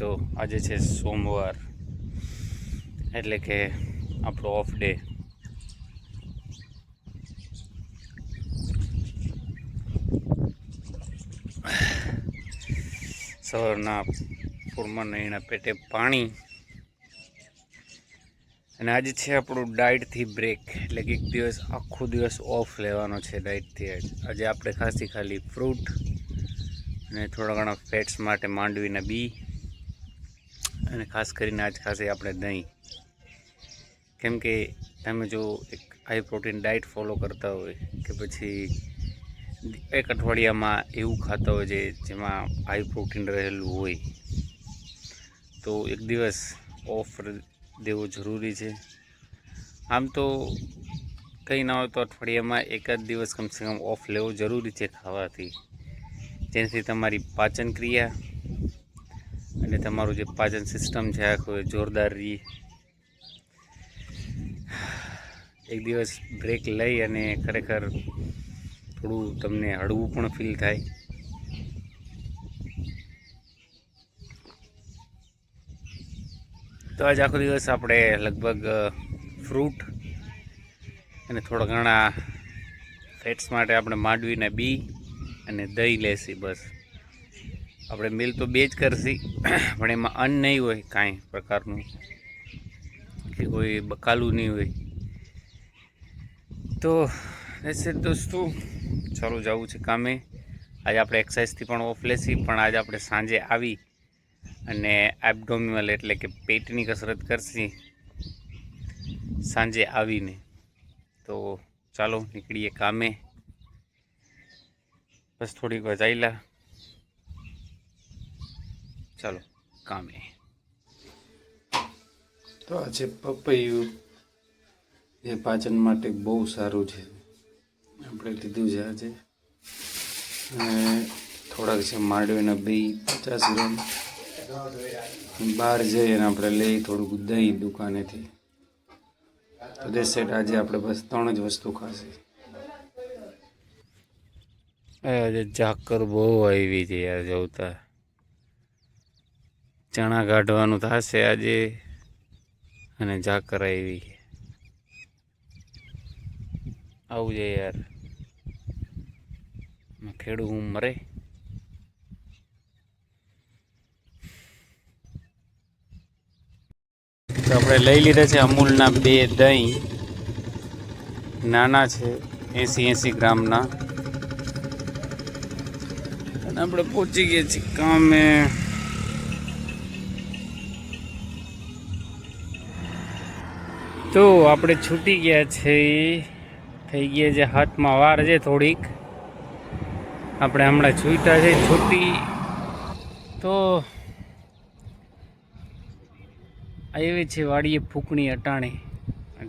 તો આજે છે સોમવાર, એટલે કે આપણો ઓફ ડે. સવારના પૂરમાં નહીના પેટે પાણી. અને આજે છે આપણું ડાયટથી બ્રેક, એટલે કે એક દિવસ આખો દિવસ ઓફ લેવાનો છે ડાયટથી. આજે આપણે ખાલી ફ્રૂટ અને થોડા ઘણા ફેટ્સ માટે માંડવીના બી, અને ખાસ કરીને આજ ખાસી આપણે દહીં. કેમ કે તમે જો એક હાઈ પ્રોટીન ડાયટ ફોલો કરતા હોય કે પછી એક અઠવાડિયામાં એવું ખાતા હોય છે જેમાં હાઈ પ્રોટીન રહેલું હોય, તો એક દિવસ ઓફ દેવો જરૂરી છે. આમ તો કંઈ ના હોય તો અઠવાડિયામાં એકાદ દિવસ કમસે કમ ઓફ લેવો જરૂરી છે ખાવાથી, જેનાથી તમારી પાચન ક્રિયા અને તમારું જે પાચન સિસ્ટમ છે આખું જોરદાર રહે. એક દિવસ બ્રેક લઈ અને ખરેખર થોડું તમને હળવું પણ ફીલ થાય. તો આજ આખો દિવસ આપણે લગભગ ફ્રૂટ અને થોડા ઘણા ફેટ્સ માટે આપણે માંડવીના બી અને દહીં લેશી. બસ આપણે મિલ તો બે જ કરશી, પણ એમાં અન્ન નહીં હોય કાંઈ પ્રકારનું, કે કોઈ બકાલું નહીં હોય. તો એસે દોસ્તો ચાલો જવું છે કામે. આજે આપણે એક્સરસાઇઝથી પણ ઓફ લેશી, પણ આજે આપણે સાંજે આવી અને એબ્ડોમિનલ એટલે કે પેટની કસરત કરશી સાંજે આવીને. તો ચાલો નીકળીએ કામે. બસ થોડીક વાર ચાલ્યા, ચાલો કામે. તો આજે પપૈયું એ પાચન માટે બહુ સારું છે, આપણે લીધું છે આજે. અને થોડાક છે માંડવીના બી 50 ગ્રામ. બહાર જઈએ અને આપણે લઈ થોડુંક દહીં દુકાનેથી. તો તે સેટ આજે આપણે બસ 3 જ વસ્તુ ખાશે. આજે ઝાકર બહુ આવી છે યાર, જોતા ચણા કાઢવાનું થશે આજે, અને ઝાકર આવી. આવું છે યાર, ખેડૂ હું મરે. તો આપણે લઈ લીધા છે અમૂલના 2 દહીં, નાના છે 80 ગ્રામના. અને આપણે પહોંચી ગયા છીએ કામે. તો આપણે છૂટી ગયા છે, થઈ ગયા છે હાથમાં વાર છે થોડીક. આપણે હમણાં છૂટા છે છૂટી. તો આવી છે વાડીએ ફૂંકણી અટાણે,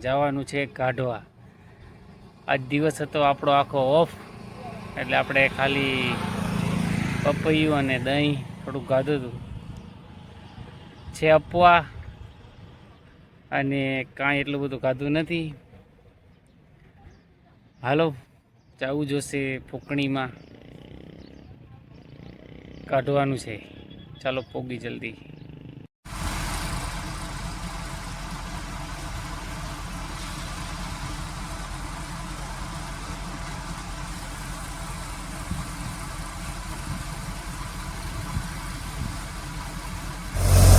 જવાનું છે કાઢવા. આજ દિવસ હતો આપણો આખો ઓફ, એટલે આપણે ખાલી પપૈયું અને દહીં થોડુંક ગાધું હતું છે આપવા, અને કાંઈ એટલું બધું ખાધું નથી. હાલો જવું જોશે ફૂંકણીમાં, કાઢવાનું છે. ચાલો પોગી જલ્દી.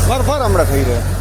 ફર હમણાં થઈ રહ્યા.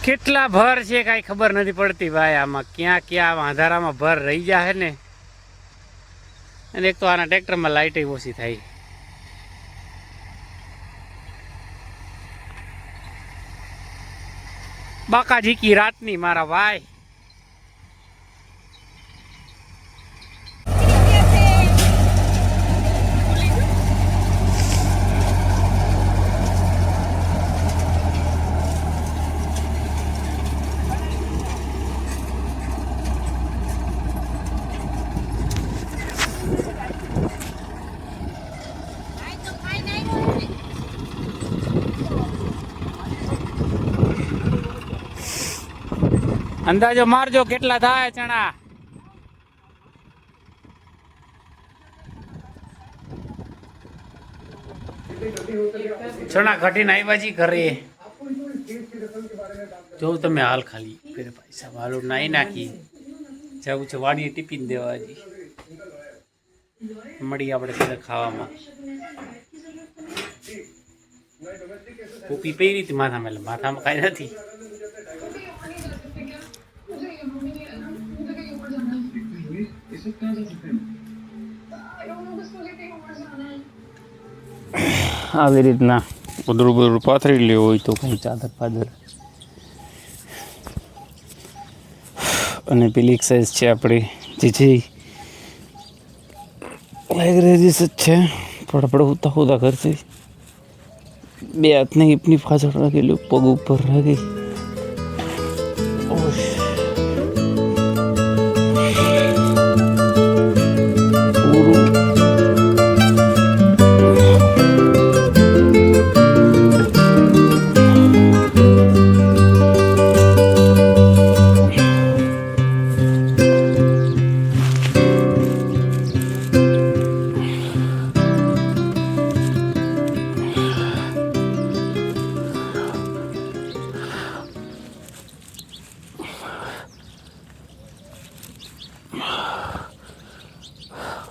કેટલા ભર છે કાંઈ ખબર નથી પડતી ભાઈ. આમાં ક્યાં ક્યાં અંધારામાં ભર રહી જાય ને. અને એક તો આના ટ્રેક્ટરમાં લાઇટ ઓછી થાય. બાકા ઝીકી રાતની મારા ભાઈ. અંદાજો મારજો કેટલા થાય ચણા. ચણા ઘટીને આવ્યા જી ઘરે. જો તમે હાલ ખાલી પેલા પૈસા વાલો નાઈ નાખી જવું છે વાડીએ ટિફિન દેવા. હજી મળી આપણે પેલા ખાવામાં. ટોપી પહેરી હતી માથામાં, એટલે માથામાં કાંઈ નથી. આવી રીતના ઉધરું બધું પાથરી લેવું હોય તો કંઈ ચાદર પાદર. અને પેલી એક્સરસાઇઝ છે આપણી જે લાઇબ્રેરીસ જ છે, પણ આપણે ઉતા ઉતા કરશે. બે હાથને હિપની પાછળ રાખેલું, પગ ઉપર રાખી.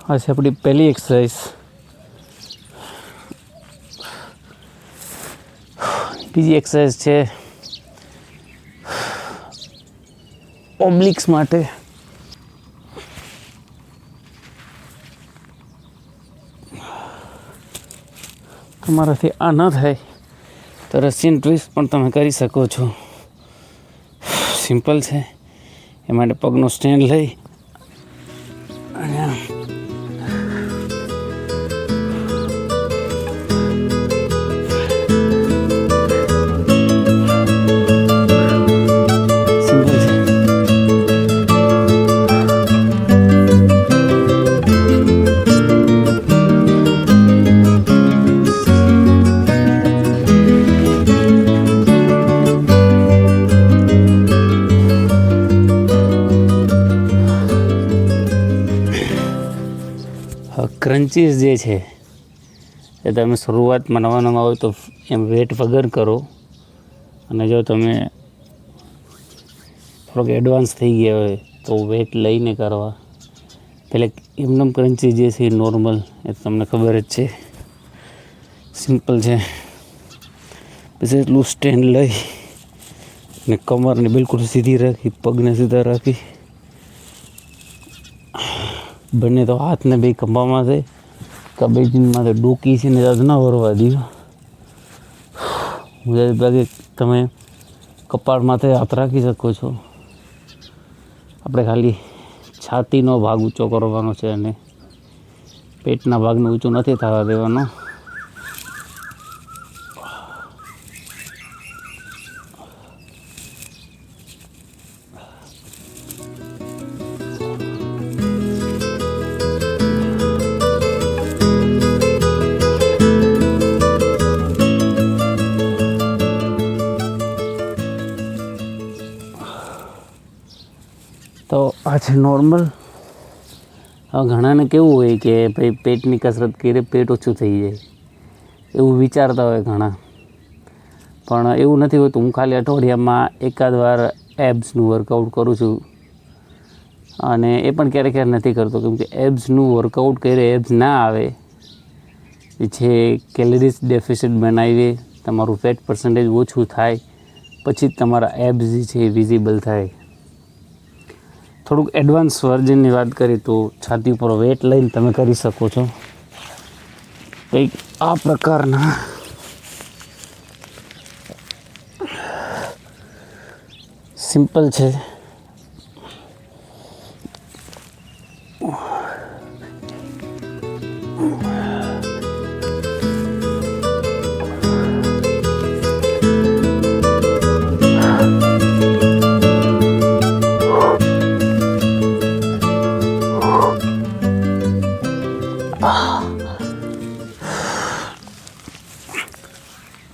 આ છે આપણી પહેલી એક્સરસાઇઝ. બીજી એક્સરસાઇઝ છે ઓબ્લિક્સ માટે. તમારાથી આ ન થાય તો રશિયન ટ્વિસ્ટ પણ તમે કરી શકો છો. સિમ્પલ છે. એ માટે પગનો સ્ટેન્ડ લઈ અને ક્રન્ચીસ જે છે એ તમે શરૂઆતમાં નવા નવા હોય તો એમ વેટ વગર કરો. અને જો તમે થોડોક એડવાન્સ થઈ ગયા હોય તો વેટ લઈને કરવા. પહેલાં એમનેમ ક્રન્ચી જે છે એ નોર્મલ, એ તમને ખબર જ છે, સિમ્પલ છે. પછી એટલું સ્ટેન્ડ લઈ ને કમરને બિલકુલ સીધી રાખી, પગને સીધા રાખી, બંને તો હાથને બે ખંભામાં છે કબેજીનમાં તો ડોકી છે ને જાત ના વરવા દીધો. બાકી તમે કપાળ માથે હાથ રાખી શકો છો. આપણે ખાલી છાતીનો ભાગ ઊંચો કરવાનો છે અને પેટના ભાગને ઊંચું નથી થવા દેવાનો. તો આ છે નોર્મલ. હવે ઘણાને કેવું હોય કે ભાઈ પેટની કસરત કરીએ પેટ ઓછું થઈ જાય એવું વિચારતા હોય ઘણા, પણ એવું નથી હોતું. હું ખાલી અઠવાડિયામાં એકાદ વાર એબ્સનું વર્કઆઉટ કરું છું, અને એ પણ ક્યારેક ક્યારેક નથી કરતો, કેમ કે એબ્સનું વર્કઆઉટ કરે એબ્સ ના આવે એ છે કેલરીઝ ડેફિસિટ બનાવીએ, તમારું ફેટ પર્સન્ટેજ ઓછું થાય, પછી જ તમારા એબ્સ જે છે એ વિઝિબલ થાય. થોડુંક એડવાન્સ વર્ઝનની વાત કરીએ તો છાતી ઉપર વેટ લઈને તમે કરી શકો છો. કંઈક આ પ્રકારના સિમ્પલ છે.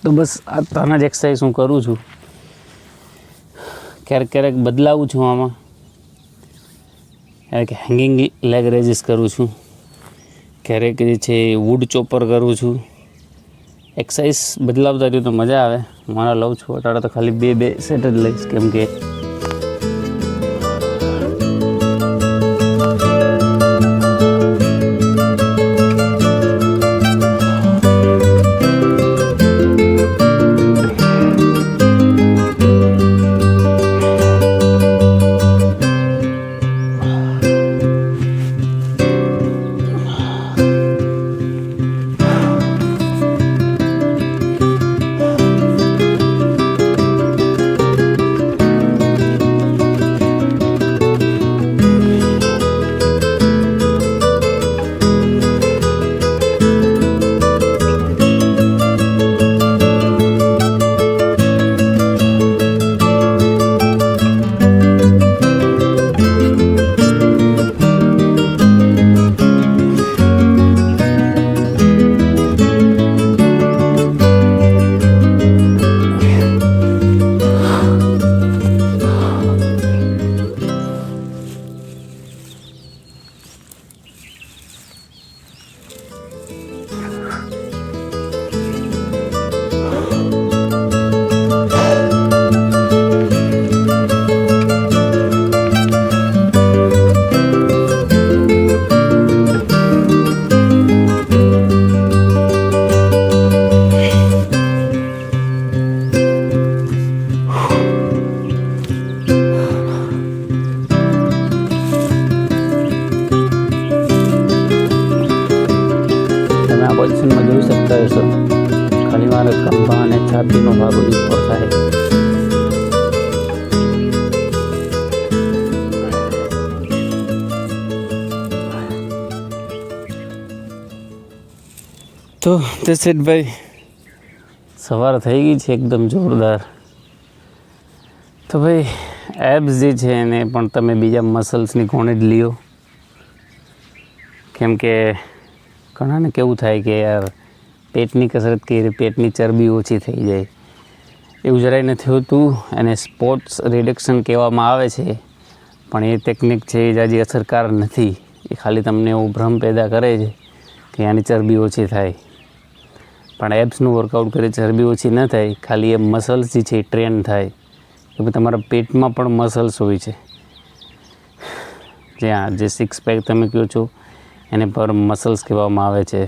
તો બસ આ ત્રણ જ એક્સરસાઇઝ હું કરું છું. ક્યારેક બદલાવું છું આમાં, ક્યારેક હેંગિંગ લેગ રેઝિસ કરું છું, ક્યારેક જે છે વુડ ચોપર કરું છું. એક્સરસાઇઝ બદલાવતા રહ્યું તો મજા આવે. મારા લઉં છું અત્યારે તો ખાલી બે સેટ જ લઈશ, કેમ કે પોઝિશનમાં જોઈ શકતા હશો, ખાલી મારા ખંભા અને છાતીનો ભાગ ઉપર થાય. તો જસેદભાઈ સવાર થઈ ગઈ છે એકદમ જોરદાર. તો ભાઈ એબ્સ જે છે એને પણ તમે બીજા મસલ્સની કોણે જ લ્યો, કેમ કે ઘણાને કેવું થાય કે યાર પેટની કસરત કરી, પેટની ચરબી ઓછી થઈ જાય. એવું જરાય નથી હોતું. એને સ્પોર્ટ્સ રિડક્શન કહેવામાં આવે છે, પણ એ ટેકનિક છે એ જાજી અસરકાર નથી. એ ખાલી તમને એવો ભ્રમ પેદા કરે છે કે આની ચરબી ઓછી થાય, પણ એબ્સનું વર્કઆઉટ કરે ચરબી ઓછી ન થાય. ખાલી એ મસલ્સ જે છે એ ટ્રેન થાય. કે તમારા પેટમાં પણ મસલ્સ હોય છે, જ્યાં જે સિક્સ પેક તમે કહો છો એને પર મસલ્સ કહેવામાં આવે છે.